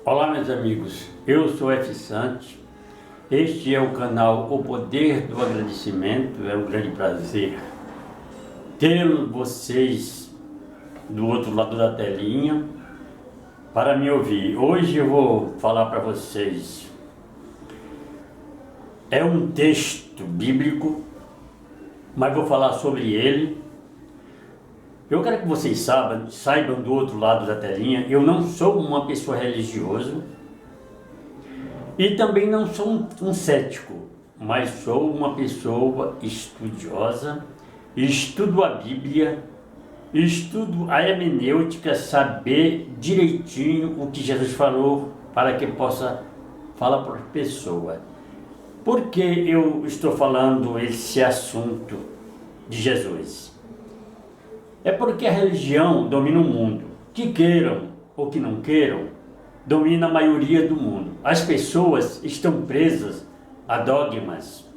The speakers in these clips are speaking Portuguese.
Olá, meus amigos, eu sou F. Santos, este é o canal O Poder do Agradecimento. É um grande prazer ter vocês do outro lado da telinha para me ouvir. Hoje eu vou falar para vocês, é um texto bíblico, mas vou falar sobre ele. Eu quero que vocês saibam do outro lado da telinha, eu não sou uma pessoa religiosa e também não sou um cético, mas sou uma pessoa estudiosa, estudo a Bíblia, estudo a hermenêutica, saber direitinho o que Jesus falou para que possa falar para a pessoa. Por que eu estou falando esse assunto de Jesus? É porque a religião domina o mundo. Que queiram ou que não queiram, domina a maioria do mundo. As pessoas estão presas a dogmas,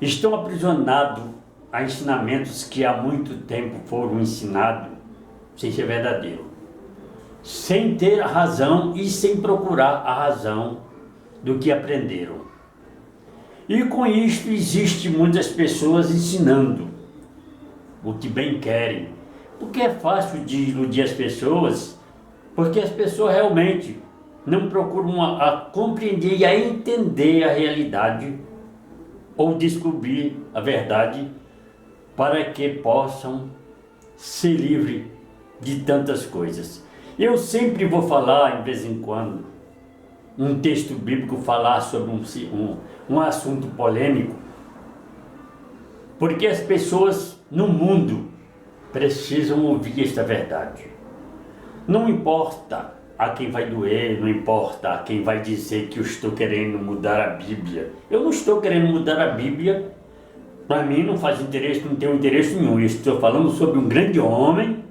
estão aprisionados a ensinamentos que há muito tempo foram ensinados sem ser verdadeiro, sem ter a razão e sem procurar a razão do que aprenderam. E com isto existe muitas pessoas ensinando o que bem querem, porque é fácil de iludir as pessoas, porque as pessoas realmente não procuram a compreender e a entender a realidade ou descobrir a verdade para que possam ser livres de tantas coisas. Eu sempre vou falar, de vez em quando, um texto bíblico, falar sobre um assunto polêmico, porque as pessoas no mundo precisam ouvir esta verdade. Não importa a quem vai doer, não importa a quem vai dizer que eu estou querendo mudar a Bíblia. Eu não estou querendo mudar a Bíblia, para mim não faz interesse, não tem interesse nenhum. Eu estou falando sobre um grande homem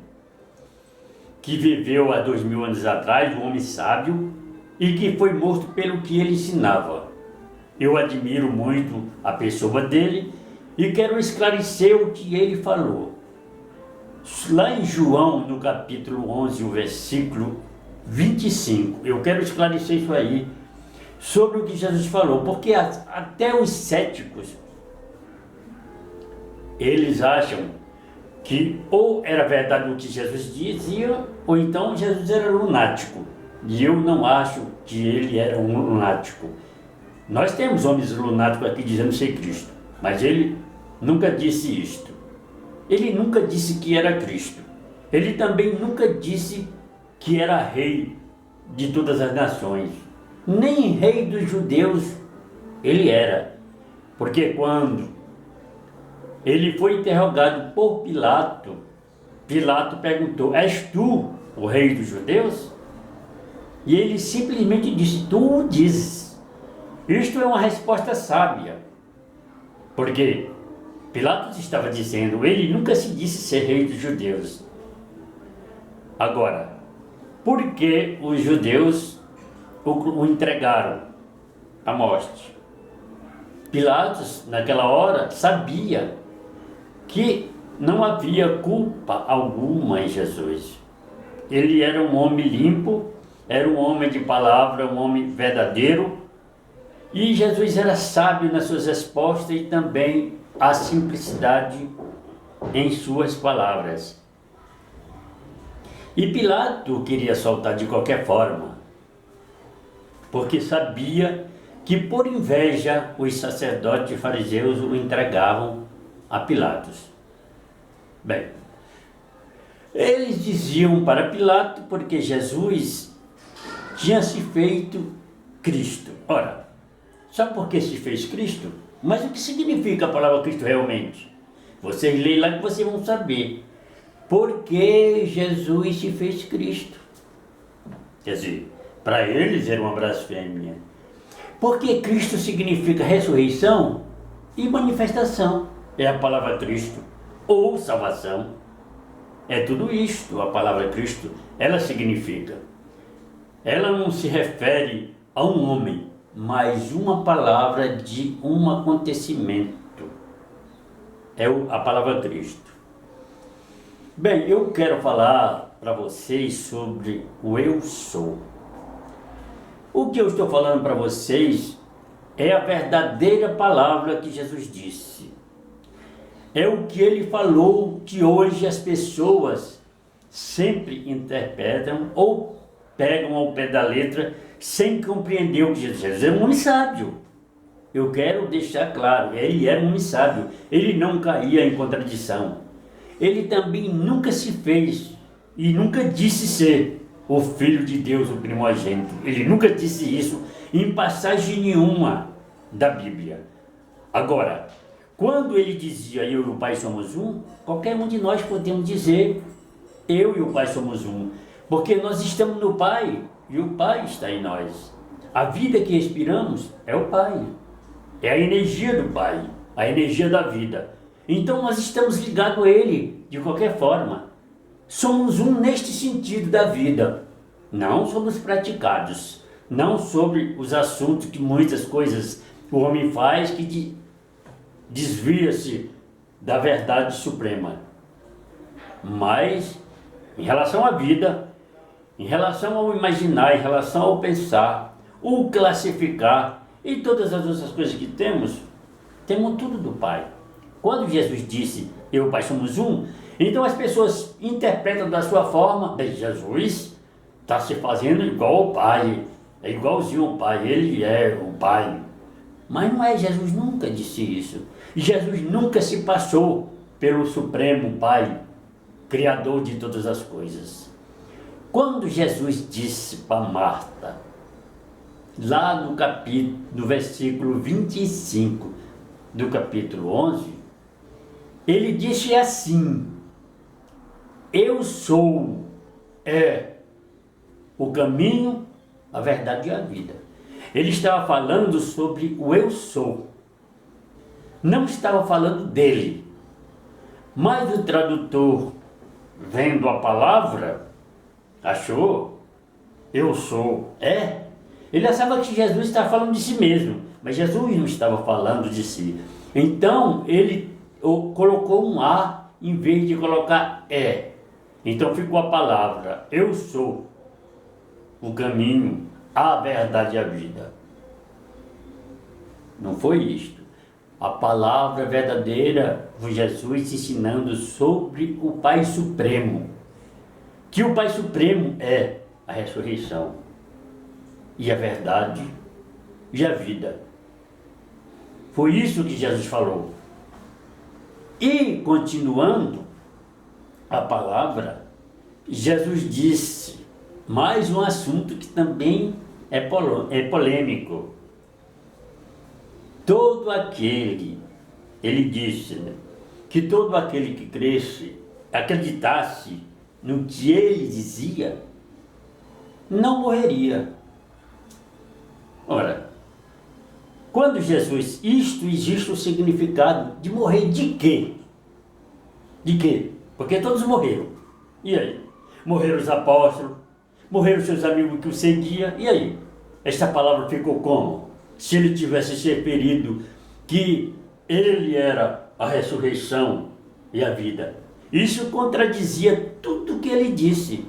que viveu há 2000 anos atrás, um homem sábio, e que foi morto pelo que ele ensinava. Eu admiro muito a pessoa dele e quero esclarecer o que ele falou. Lá em João, no capítulo 11, o versículo 25, eu quero esclarecer isso aí, sobre o que Jesus falou, porque até os céticos, eles acham que ou era verdade o que Jesus dizia, ou então Jesus era lunático. E eu não acho que ele era um lunático. Nós temos homens lunáticos aqui dizendo ser Cristo, mas ele nunca disse isto. Ele nunca disse que era Cristo. Ele também nunca disse que era rei de todas as nações. Nem rei dos judeus ele era. Porque quando ele foi interrogado por Pilato, Pilato perguntou: és tu o rei dos judeus? E ele simplesmente disse: tu o dizes. Isto é uma resposta sábia. Porque Pilatos estava dizendo, ele nunca se disse ser rei dos judeus. Agora, por que os judeus o entregaram à morte? Pilatos, naquela hora, sabia que não havia culpa alguma em Jesus. Ele era um homem limpo, era um homem de palavra, um homem verdadeiro, e Jesus era sábio nas suas respostas e também a simplicidade em suas palavras. E Pilato queria soltar de qualquer forma, porque sabia que por inveja os sacerdotes e fariseus o entregavam a Pilatos. Bem, eles diziam para Pilato porque Jesus tinha se feito Cristo. Ora, sabe por que se fez Cristo? Mas o que significa a palavra Cristo realmente? Vocês leem lá que vocês vão saber. Por que Jesus se fez Cristo? Quer dizer, para eles era uma blasfêmia. Porque Cristo significa ressurreição e manifestação. É a palavra Cristo. Ou salvação. É tudo isto, a palavra Cristo. Ela significa. Ela não se refere a um homem, mas uma palavra de um acontecimento. É a palavra Cristo. Bem, eu quero falar para vocês sobre o eu sou. O que eu estou falando para vocês é a verdadeira palavra que Jesus disse. É o que ele falou, que hoje as pessoas sempre interpretam ou pegam ao pé da letra sem compreender o que Jesus é um homem sábio. Eu quero deixar claro, ele era um homem sábio, ele não caía em contradição. Ele também nunca se fez e nunca disse ser o Filho de Deus, o primogênito. Ele nunca disse isso em passagem nenhuma da Bíblia. Agora, quando ele dizia eu e o Pai somos um, qualquer um de nós podemos dizer eu e o Pai somos um, porque nós estamos no Pai e o Pai está em nós. A vida que respiramos é o Pai, é a energia do Pai, a energia da vida. Então nós estamos ligados a Ele de qualquer forma. Somos um neste sentido da vida, não somos praticados, não sobre os assuntos que muitas coisas o homem faz que desvia-se da verdade suprema. Mas em relação à vida, em relação ao imaginar, em relação ao pensar, o classificar e todas as outras coisas que temos tudo do Pai. Quando Jesus disse eu e o Pai somos um, então as pessoas interpretam da sua forma, Jesus está se fazendo igual ao Pai, é igualzinho ao Pai, ele é o Pai. Mas não é, Jesus nunca disse isso. Jesus nunca se passou pelo Supremo Pai, Criador de todas as coisas. Quando Jesus disse para Marta, lá no versículo 25 do capítulo 11, ele disse assim: eu sou o caminho, a verdade e a vida. Ele estava falando sobre o eu sou. Não estava falando dele. Mas o tradutor, vendo a palavra, achou, eu sou, ele achava que Jesus estava falando de si mesmo, mas Jesus não estava falando de si. Então ele colocou um A em vez de colocar é. Então ficou a palavra, eu sou o caminho, a verdade e a vida. Não foi isto. A palavra verdadeira foi Jesus ensinando sobre o Pai Supremo. Que o Pai Supremo é a ressurreição e a verdade e a vida. Foi isso que Jesus falou. E continuando a palavra, Jesus disse mais um assunto que também é polêmico. Todo aquele, ele disse, que todo aquele que cresce, acreditasse no que ele dizia, não morreria. Ora, quando Jesus, existe o significado de morrer de quê? De quê? Porque todos morreram. E aí? Morreram os apóstolos, morreram seus amigos que o seguiam, e aí? Esta palavra ficou como? Se ele tivesse se referido que ele era a ressurreição e a vida. Isso contradizia tudo o que ele disse.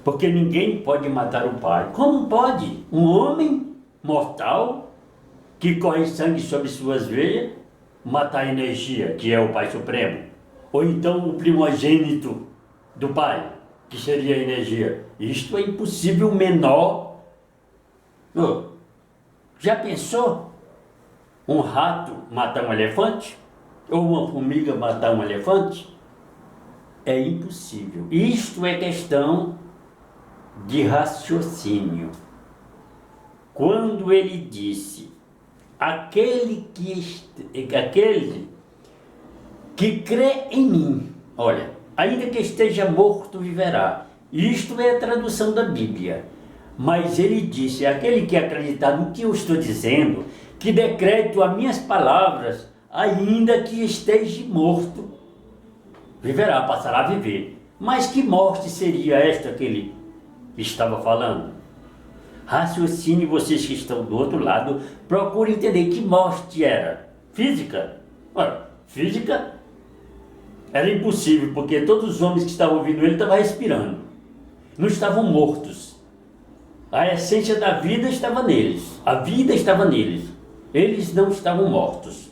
Porque ninguém pode matar o Pai. Como pode? Um homem mortal que corre sangue sobre suas veias matar a energia, que é o Pai Supremo? Ou então o primogênito do Pai, que seria a energia? Isto é impossível menor. Já pensou um rato matar um elefante? Ou uma formiga matar um elefante? É impossível. Isto é questão de raciocínio. Quando ele disse, aquele que crê em mim, olha, ainda que esteja morto, viverá. Isto é a tradução da Bíblia. Mas ele disse, aquele que acreditar no que eu estou dizendo, que decreto as minhas palavras, ainda que esteja morto, viverá, passará a viver. Mas que morte seria esta que ele estava falando? Raciocine, vocês que estão do outro lado, procurem entender que morte era. Física? Ora, física era impossível, porque todos os homens que estavam ouvindo ele estavam respirando. Não estavam mortos. A essência da vida estava neles. A vida estava neles. Eles não estavam mortos.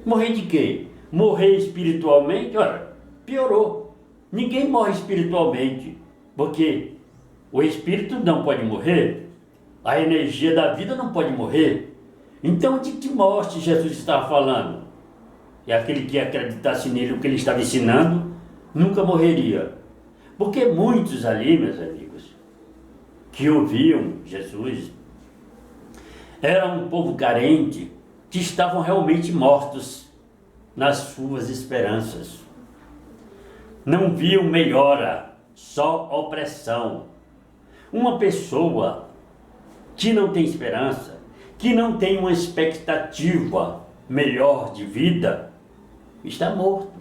Morrer de quê? Morrer espiritualmente? Olha, piorou. Ninguém morre espiritualmente, porque o espírito não pode morrer, a energia da vida não pode morrer. Então, de que morte Jesus estava falando? E aquele que acreditasse nele, o que ele estava ensinando, nunca morreria. Porque muitos ali, meus amigos, que ouviam Jesus, eram um povo carente, que estavam realmente mortos nas suas esperanças. Não viam melhora, só opressão. Uma pessoa que não tem esperança, que não tem uma expectativa melhor de vida, está morto.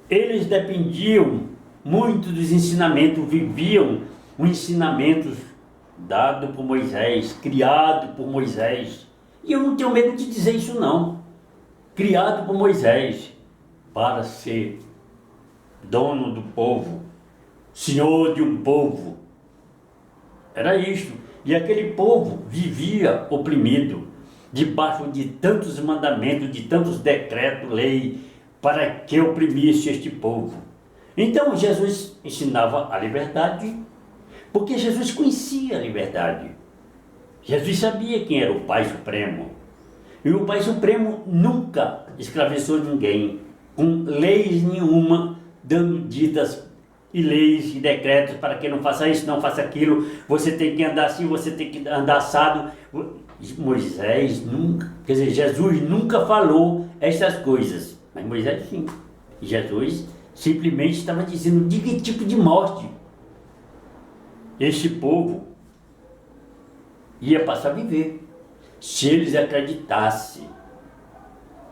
Eles dependiam muito dos ensinamentos, viviam os ensinamentos dado por Moisés, criado por Moisés. E eu não tenho medo de dizer isso não. Criado por Moisés para ser dono do povo, senhor de um povo. Era isto. E aquele povo vivia oprimido, debaixo de tantos mandamentos, de tantos decretos, lei, para que oprimisse este povo. Então Jesus ensinava a liberdade, porque Jesus conhecia a liberdade. Jesus sabia quem era o Pai Supremo. E o Pai Supremo nunca escravizou ninguém, com leis nenhuma, dando ditas e leis e decretos para que não faça isso, não faça aquilo, você tem que andar assim, você tem que andar assado. Moisés nunca, quer dizer, Jesus nunca falou essas coisas, mas Moisés sim. Jesus simplesmente estava dizendo de que tipo de morte este povo ia passar a viver, se eles acreditassem.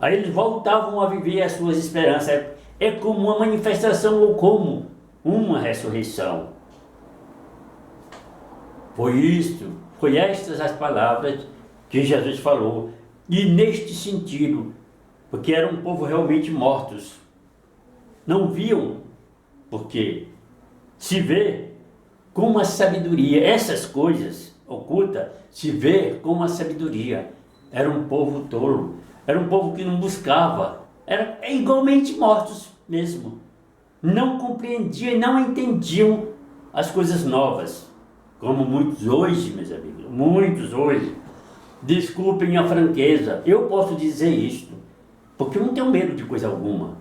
Aí eles voltavam a viver as suas esperanças. É como uma manifestação ou como uma ressurreição. Foi estas as palavras que Jesus falou. E neste sentido, porque eram um povo realmente mortos. Não viam, porque se vê com uma sabedoria, essas coisas ocultas, se vê com uma sabedoria. Era um povo tolo, era um povo que não buscava, era igualmente mortos mesmo. Não compreendiam e não entendiam as coisas novas, como muitos hoje, meus amigos, muitos hoje. Desculpem a franqueza, eu posso dizer isto, porque eu não tenho medo de coisa alguma.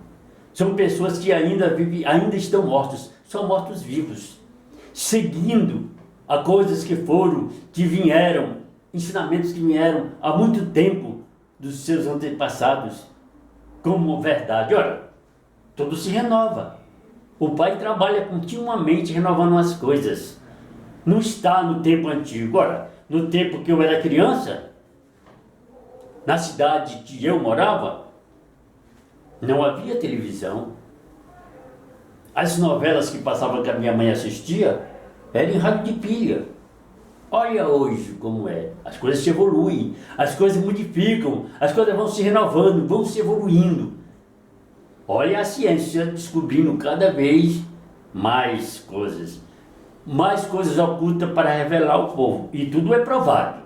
São pessoas que ainda vivem, ainda estão mortos, são mortos vivos, seguindo a coisas que foram, que vieram, ensinamentos que vieram há muito tempo dos seus antepassados, como verdade. Ora, tudo se renova. O Pai trabalha continuamente renovando as coisas. Não está no tempo antigo. Ora, no tempo que eu era criança, na cidade que eu morava, não havia televisão. As novelas que passavam que a minha mãe assistia eram em rádio de pilha. Olha hoje como é. As coisas se evoluem, as coisas modificam, as coisas vão se renovando, vão se evoluindo. Olha a ciência descobrindo cada vez mais coisas ocultas para revelar ao povo. E tudo é provado.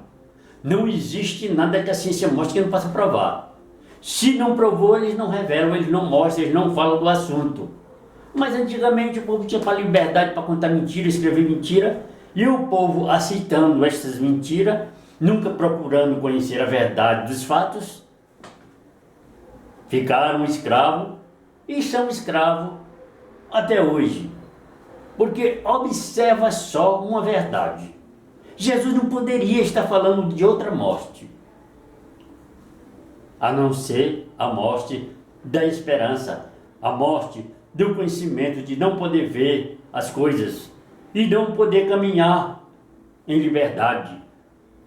Não existe nada que a ciência mostre que não possa provar. Se não provou, eles não revelam, eles não mostram, eles não falam do assunto. Mas antigamente o povo tinha para liberdade para contar mentira, escrever mentira, e o povo aceitando estas mentiras, nunca procurando conhecer a verdade dos fatos, ficaram escravos e são escravos até hoje. Porque observa só uma verdade. Jesus não poderia estar falando de outra morte, a não ser a morte da esperança, a morte do conhecimento, de não poder ver as coisas e não poder caminhar em liberdade,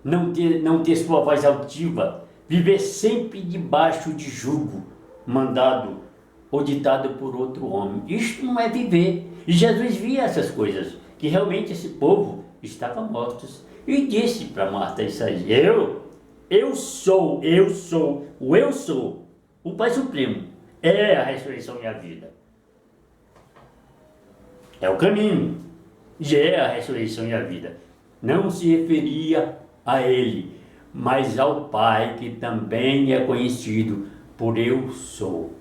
não ter sua voz altiva, viver sempre debaixo de jugo, mandado ou ditado por outro homem. Isto não é viver. E Jesus via essas coisas, que realmente esse povo estava morto. E disse para Marta isso aí: eu sou, o Pai Supremo, é a ressurreição e a vida. É o caminho, e é a ressurreição e a vida. não se referia a ele, mas ao Pai, que também é conhecido por Eu Sou.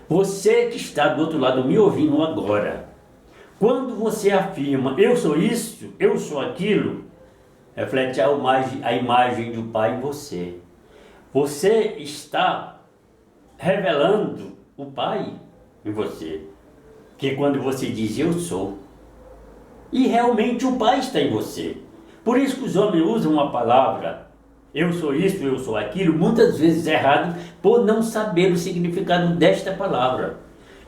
Você que está do outro lado me ouvindo agora, quando você afirma eu sou isso, eu sou aquilo, reflete a imagem do Pai em você. Você está revelando o Pai em você, que quando você diz eu sou, e realmente o Pai está em você. Por isso que os homens usam a palavra eu sou isso, eu sou aquilo, muitas vezes errado, por não saber o significado desta palavra.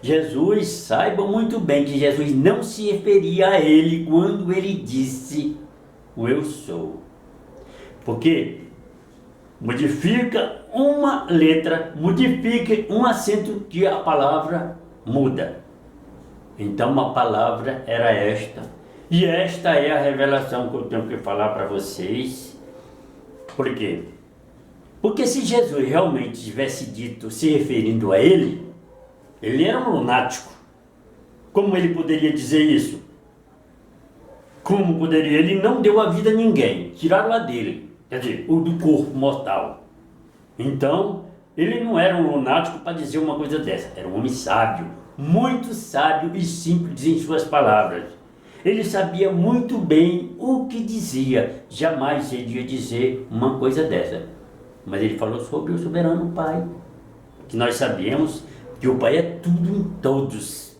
Jesus, saiba muito bem que Jesus não se referia a ele quando ele disse o eu sou. Porque modifica uma letra, modifica um acento que a palavra muda. Então a palavra era esta. E esta é a revelação que eu tenho que falar para vocês. Por quê? Porque se Jesus realmente tivesse dito, se referindo a ele era um lunático. Como ele poderia dizer isso? Como poderia? Ele não deu a vida a ninguém, tiraram a dele, quer dizer, o do corpo mortal. Então, ele não era um lunático para dizer uma coisa dessa, era um homem sábio, muito sábio e simples em suas palavras. Ele sabia muito bem o que dizia, jamais ele ia dizer uma coisa dessa. Mas ele falou sobre o soberano Pai, que nós sabemos que o Pai é tudo em todos,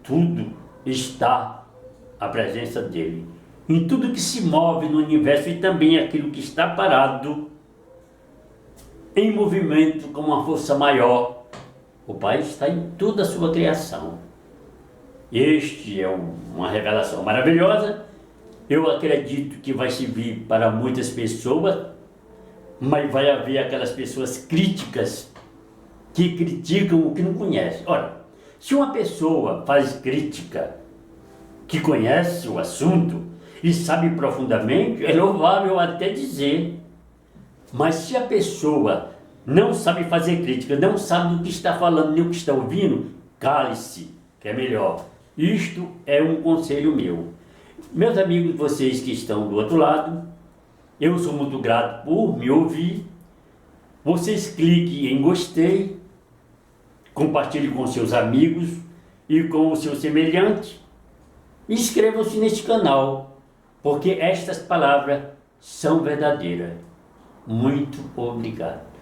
tudo está à presença dele. Em tudo que se move no universo e também aquilo que está parado, em movimento com uma força maior, o Pai está em toda a sua criação. Este é uma revelação maravilhosa. Eu acredito que vai servir para muitas pessoas, mas vai haver aquelas pessoas críticas que criticam o que não conhece. Ora, se uma pessoa faz crítica que conhece o assunto e sabe profundamente, é louvável até dizer. Mas se a pessoa não sabe fazer crítica, não sabe do que está falando nem o que está ouvindo, cale-se, que é melhor. Isto é um conselho meu. Meus amigos, vocês que estão do outro lado, eu sou muito grato por me ouvir. Vocês cliquem em gostei, compartilhe com seus amigos e com o seu semelhante. Inscrevam-se neste canal, porque estas palavras são verdadeiras. Muito obrigado.